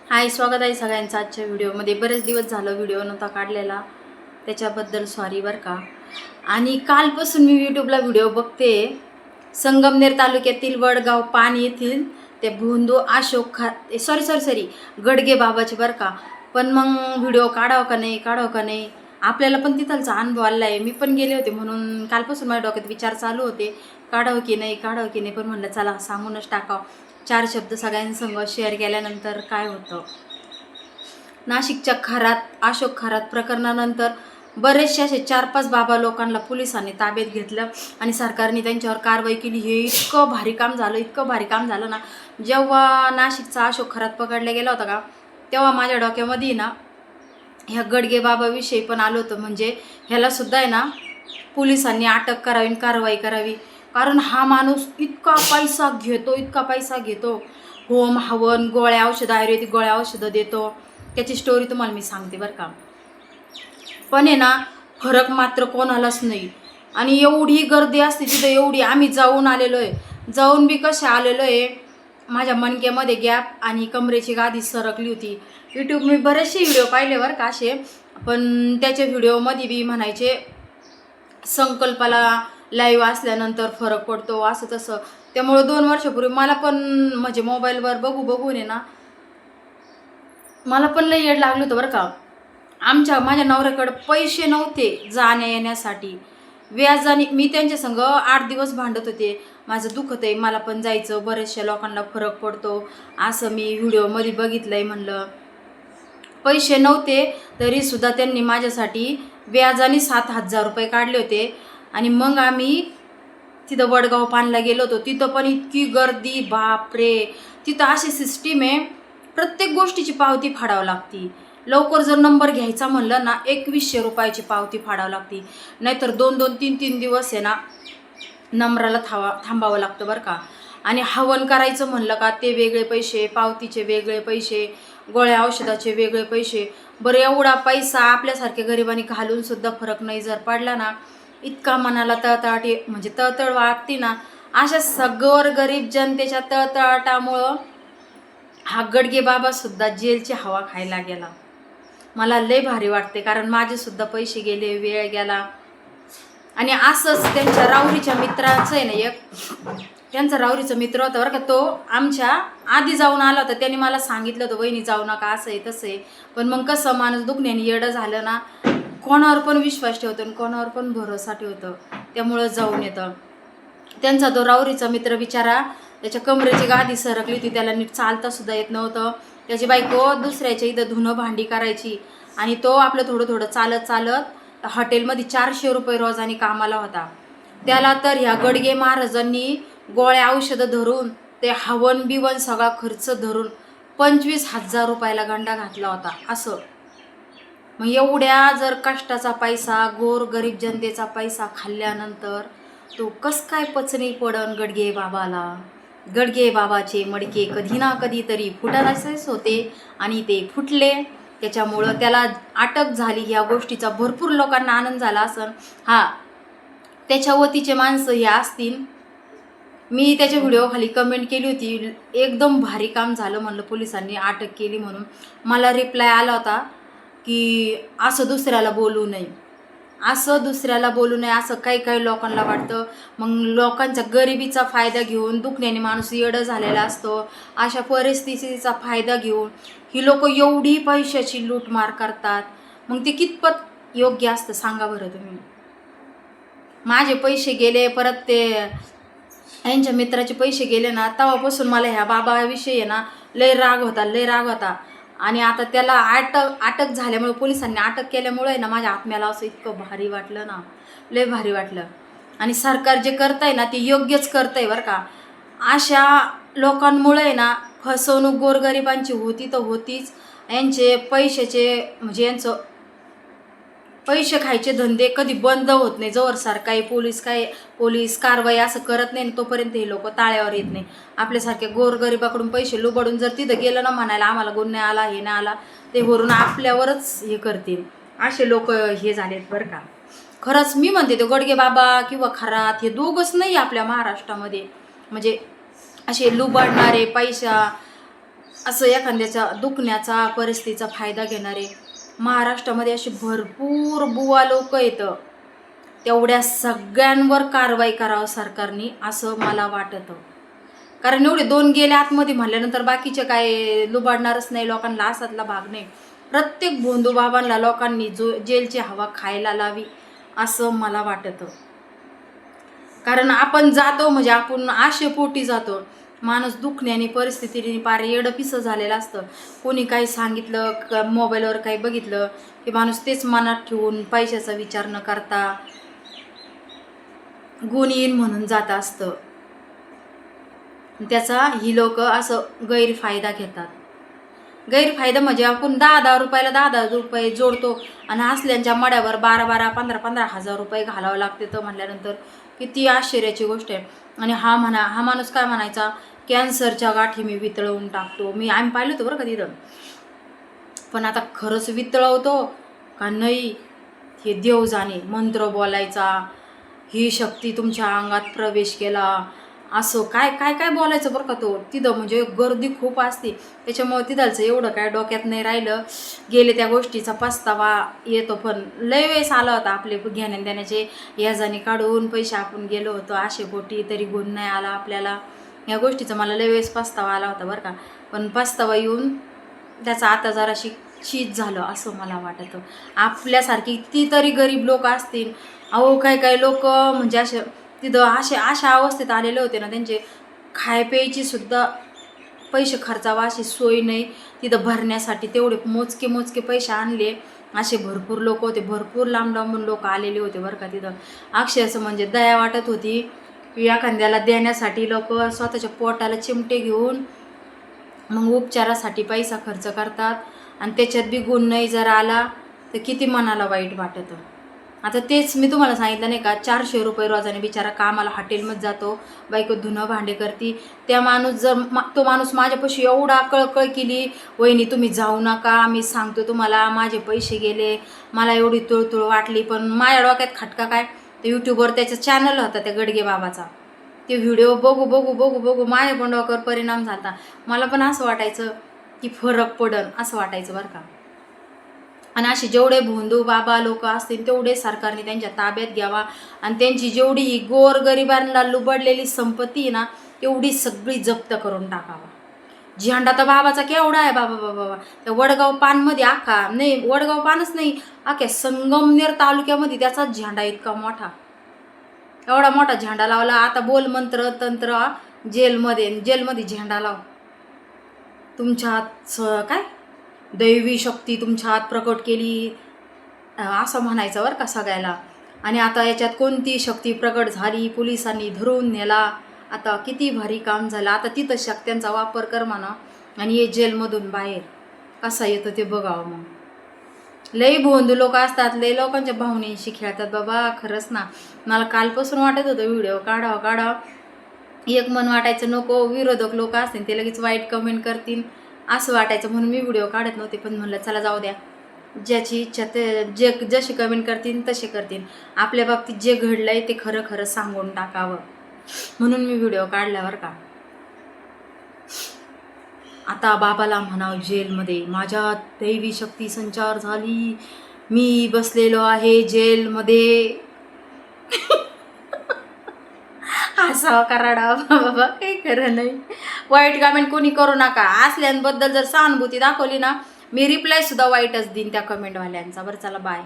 हाय, स्वागत आहे सगळ्यांचं आजच्या व्हिडिओमध्ये. बरेच दिवस झालं व्हिडिओ नव्हता काढलेला, त्याच्याबद्दल सॉरी बरं का. आणि कालपासून मी यूट्यूबला व्हिडिओ बघते. संगमनेर तालुक्यातील वडगाव पान येथील ते भोंदू अशोक सॉरी गडगे बाबाचे बरं का. पण मग व्हिडिओ काढावं का नाही आपल्याला पण तिथलचा अनुभव आला आहे. मी पण गेले होते म्हणून कालपासून माझ्या डोक्यात विचार चालू होते काढावं की नाही. पण म्हणलं चला सांगूनच टाकावं. 4 शब्द सगळ्यांसंग शेअर केल्यानंतर काय होतं. नाशिकच्या अशोक खरात प्रकरणानंतर बरेचसे असे 4-5 बाबा लोकांना पोलिसांनी ताब्यात घेतलं आणि सरकारने त्यांच्यावर कारवाई केली. हे इतकं भारी काम झालं ना. जेव्हा नाशिकचा अशोक खरात पकडला गेला होता का, तेव्हा माझ्या डोक्यामध्ये ना ह्या गडगे बाबाविषयी पण आलं होतं. म्हणजे ह्यालासुद्धा आहे ना पोलिसांनी अटक करावी, कारवाई करावी. कारण हा माणूस इतका पैसा घेतो. होम हवन गोळ्या औषधं, आयुर्वेदिक गोळ्या औषधं देतो. त्याची स्टोरी तुम्हाला मी सांगते बरं का. पण आहे ना फरक मात्र कोणालाच नाही. आणि एवढी गर्दी असते तिथं, एवढी. आम्ही जाऊन बी कशा आलेलो आहे, माझ्या मणक्यामध्ये गॅप आणि कमरेची गादी सरकली होती. यूट्यूब मी बरेचसे व्हिडिओ पाहिले बरं का असे, पण त्याच्या व्हिडिओमध्ये बी म्हणायचे संकल्पाला लाईव्ह असल्यानंतर फरक पडतो असं तसं. त्यामुळं 2 वर्षापूर्वी मला पण म्हणजे मोबाईलवर बघून आहे ना मला पण लई येड लागलं होतं बरं का. माझ्या नवऱ्याकडे पैसे नव्हते जाण्या येण्यासाठी. व्याजाने मी त्यांच्या संग 8 दिवस भांडत होते. माझं दुखत आहे, मला पण जायचं, बऱ्याचशा लोकांना फरक पडतो असं मी व्हिडिओमध्ये बघितलं आहे. म्हणलं पैसे नव्हते तरीसुद्धा त्यांनी माझ्यासाठी व्याजाने 7,000 रुपये काढले होते. आणि मग आम्ही तिथं वडगाव पानला गेलो होतो. तिथं पण इतकी गर्दी, बापरे. तिथं अशी सिस्टीम आहे, प्रत्येक गोष्टीची पावती फाडावं लागती. लवकर जर नंबर घ्यायचा म्हणलं ना 2100 रुपयाची पावती फाडावं लागती. नाहीतर 2-2, 3-3 दिवस आहे ना नंबराला थांबावं लागतं बरं का. आणि हवन करायचं म्हणलं का ते वेगळे पैसे, पावतीचे वेगळे पैसे, गोळ्या औषधाचे वेगळे पैसे. बरं एवढा पैसा आपल्यासारखे गरिबांनी घालून सुद्धा फरक नाही जर पडला ना, इतका मनाला तळतळ वाटते ना. अशा सगळं गरीब जनतेच्या तळतळाटामुळं हा गडगे बाबासुद्धा जेलची हवा खायला गेला. मला लय भारी वाटते, कारण माझे सुद्धा पैसे गेले, वेळ गेला. आणि असंच त्यांच्या राहुरीच्या मित्राचं आहे ना त्यांचा राहुरीचा मित्र होता बरं का. तो आमच्या आधी जाऊन आला होता. त्यांनी मला सांगितलं होतं वहिनी जाऊ नका, असं आहे तसं आहे. पण मग कसं माणूस दुखण्याने येडं झालं ना, कोणावर पण विश्वास ठेवतो आणि कोणावर पण भरोसा ठेवतं, त्यामुळं जाऊन येतं. त्यांचा तो राहुरीचा मित्र बिचारा, त्याच्या कमरेची गादी सरकली होती, त्याला नीट चालता सुद्धा येत नव्हतं. त्याची बायको दुसऱ्याच्या इथं धुणं भांडी करायची आणि तो आपलं थोडं चालत हॉटेलमध्ये 400 रुपये रोजाने कामाला होता. त्याला तर ह्या गडगे महाराजांनी गोळ्या औषधं धरून ते हवन बिवन सगळा खर्च धरून 25,000 रुपयाला गंडा घातला होता असं. मग एवढ्या जर कष्टाचा पैसा, गोर गरीब जनतेचा पैसा खाल्ल्यानंतर तो कस काय पचनी पडन गडगे बाबाला. गडगे बाबाचे मडके कधी ना कधी तरी फुटायचेच होते आणि ते फुटले. त्याच्यामुळं त्याला अटक झाली. ह्या गोष्टीचा भरपूर लोकांना आनंद झाला असन. त्याच्या वतीचे माणसं हे असतील. मी त्याच्या व्हिडिओखाली कमेंट केली होती, एकदम भारी काम झालं म्हणलं, पोलिसांनी अटक केली म्हणून. मला रिप्लाय आला होता की असं दुसऱ्याला बोलू नये, असं काही लोकांना वाटतं. मग लोकांच्या गरिबीचा फायदा घेऊन, दुखण्याने माणूस येडं झालेला असतो, अशा परिस्थितीचा फायदा घेऊन ही लोक एवढी पैशाची लूटमार करतात. मग ते कितपत योग्य असतं सांगा बरं तुम्ही. माझे पैसे गेले, परत ते यांच्या मित्राचे पैसे गेले ना, तेव्हापासून मला ह्या बाबाविषयी आहे ना लय राग होता. आणि आता त्याला अटक झाल्यामुळे, पोलिसांनी अटक केल्यामुळे ना, माझ्या आत्म्याला असं इतकं भारी वाटलं ना, लय भारी वाटलं. आणि सरकार जे करतंय ना ते योग्यच करतंय बरं का. अशा लोकांमुळे ना फसवणूक गोरगरिबांची होती तर होतीच. यांचे पैशाचे म्हणजे यांचं पैसे खायचे धंदे कधी बंद होत नाही. जोवर सरकारी पोलीस कारवाई असं करत नाही तोपर्यंत हे लोक ताळ्यावर येत नाही. आपल्यासारख्या गोरगरिबाकडून पैसे लुबाडून जर तिथं गेलं ना म्हणायला आम्हाला गुन्हा नाही आला, हे नाही आला, ते वरून आपल्यावरच हे करतील. असे लोक हे झालेत बरं का. खरंच मी म्हणते ते गडगे बाबा किंवा खरात हे दोघंच नाही आपल्या महाराष्ट्रामध्ये. म्हणजे असे लुबाडणारे, असं एखाद्याच्या दुखण्याचा परिस्थितीचा फायदा घेणारे महाराष्ट्रामध्ये असे भरपूर बुवा लोक येतं. तेवढ्या सगळ्यांवर कारवाई करावं सरकारने असं मला वाटतं. कारण एवढे 2 गेले आतमध्ये म्हणल्यानंतर बाकीचे काय लुबाडणारच नाही, लोकांना असातला भाग नाही. प्रत्येक भोंदू बाबांना लोकांनी जेलची हवा खायला लावी असं मला वाटतं. कारण आपण जातो म्हणजे आपण आशेपोटी जातो. माणूस दुखण्याने परिस्थितीने पार येडपिसं झालेलं असतं. कोणी काही सांगितलं मोबाईलवर काही बघितलं की माणूस तेच मनात ठेवून पैशाचा विचार न करता गुण येईन म्हणून जात असतं. त्याचा ही लोक असं गैरफायदा घेतात. गैरफायदा म्हणजे आपण 10-10 रुपयाला 10-10 रुपये जोडतो आणि असल्यांच्या मड्यावर 12-12, 15-15 हजार रुपये घालावं लागते. तर म्हणल्यानंतर किती आश्चर्याची गोष्ट आहे. आणि हा माणूस काय म्हणायचा, कॅन्सरच्या गाठी मी वितळवून टाकतो. आम्ही पाहिलं होतं बरं का तिथं. पण आता खरंच वितळवतो का नाही हे देव जाणे. मंत्र बोलायचा, ही शक्ती तुमच्या अंगात प्रवेश केला, असं काय काय काय बोलायचं बरं का तो. तिथं म्हणजे गर्दी खूप असते, त्याच्यामुळे तिथलचं एवढं काय डोक्यात नाही राहिलं. गेले त्या गोष्टीचा पस्तावा येतो. पण लय वेळेस आला होता आपले घेण्या देण्याचे याजाने काढून पैसे आपण गेलो होतो आशेपोटी, तरी गुण नाही आला आपल्याला. या गोष्टीचा मला लय वेळेस पस्तावा आला होता बरं का. पण पस्तावा येऊन त्याचा आता जराशी शीत झालं असं मला वाटतं. आपल्यासारखी कितीतरी गरीब लोक असतील. अहो काही लोक म्हणजे असे तिथं अशा अवस्थेत आलेले होते ना, त्यांचे खाय प्यायची सुद्धा पैसे खर्चावा अशी सोय नाही. तिथं भरण्यासाठी तेवढे मोजके पैसे आणले. असे भरपूर लोक होते, भरपूर लांबून लोक आलेले होते बरं का तिथं. अक्षरशः म्हणजे दया वाटत होती की एखाद्याला देण्यासाठी लोक स्वतःच्या पोटाला चिमटे घेऊन मग उपचारासाठी पैसा खर्च करतात. आणि त्याच्यात बी गुण नाही जर आला तर किती मनाला वाईट वाटतं. आता तेच मी तुम्हाला सांगितलं नाही का, 400 रुपये रोजाने बिचारा कामाला हॉटेलमध्ये जातो, बायको धुणं भांडे करती. तो माणूस माझ्यापाशी एवढा कळकळ केली, वहिनी तुम्ही जाऊ नका, मी सांगतो तुम्हाला माझे पैसे गेले, मला एवढी तुळतुळ वाटली. पण माझ्या डोक्यात खटका काय, ते यूट्यूबवर त्याचा चॅनल होता त्या गडगे बाबाचा. ते व्हिडिओ बघू माझ्या पण डोक्यावर परिणाम झाला. मला पण असं वाटायचं की फरक पडन असं वाटायचं बरं का. आणि असे जेवढे भोंदू बाबा लोक असतील तेवढे सरकारने त्यांच्या ताब्यात घ्यावा आणि त्यांची जेवढी ही गोरगरिबांना लुबडलेली संपत्ती ना तेवढी सगळी जप्त करून टाकावा. झेंडा तर बाबाचा केवढा आहे बाबा. त्या वडगाव पानमध्ये वडगाव पानच नाही, अख्या संगमनेर तालुक्यामध्ये त्याचा झेंडा इतका मोठा, एवढा मोठा झेंडा लावला. आता बोल मंत्र तंत्र जेलमध्ये झेंडा लाव, तुमच्यात काय दैवी शक्ती तुमच्या हात प्रकट केली असं म्हणायचं बरं का सगळ्याला. आणि आता याच्यात कोणती शक्ती प्रकट झाली, पोलिसांनी धरून नेला. आता किती भारी काम झालं. आता तिथं शक्त्यांचा वापर कर म्हणा आणि हे जेलमधून बाहेर कसा येतं ते बघावं. मग लई भोंदू लोक असतात, लई लोकांच्या भावनेशी खेळतात बाबा. खरंच ना, मला कालपासून वाटत होतं व्हिडिओ काढावं. एक मन वाटायचं नको, विरोधक लोक असतील ते लगेच वाईट कमेंट करतील असं वाटायचं, म्हणून मी व्हिडिओ काढत नव्हते. पण म्हणलं चला जाऊ द्या, ज्याची इच्छा ते जशी कमेंट करतील तसे करतील. आपल्या बाबतीत जे घडलंय ते खरं सांगून टाकावं म्हणून मी व्हिडिओ काढल्यावर का. आता बाबाला म्हणावं जेलमध्ये माझ्या दैवी शक्ती संचार झाली, मी बसलेलो आहे जेलमध्ये. असावं कराडा बाबा, काही खरं नाही. वाईट कमेंट कोणी करू नका. असल्यांबद्दल जर सहानुभूती दाखवली ना, मी रिप्लाय सुद्धा वाईटच देईन त्या कमेंटवाल्यांचा. बरं चला बाय.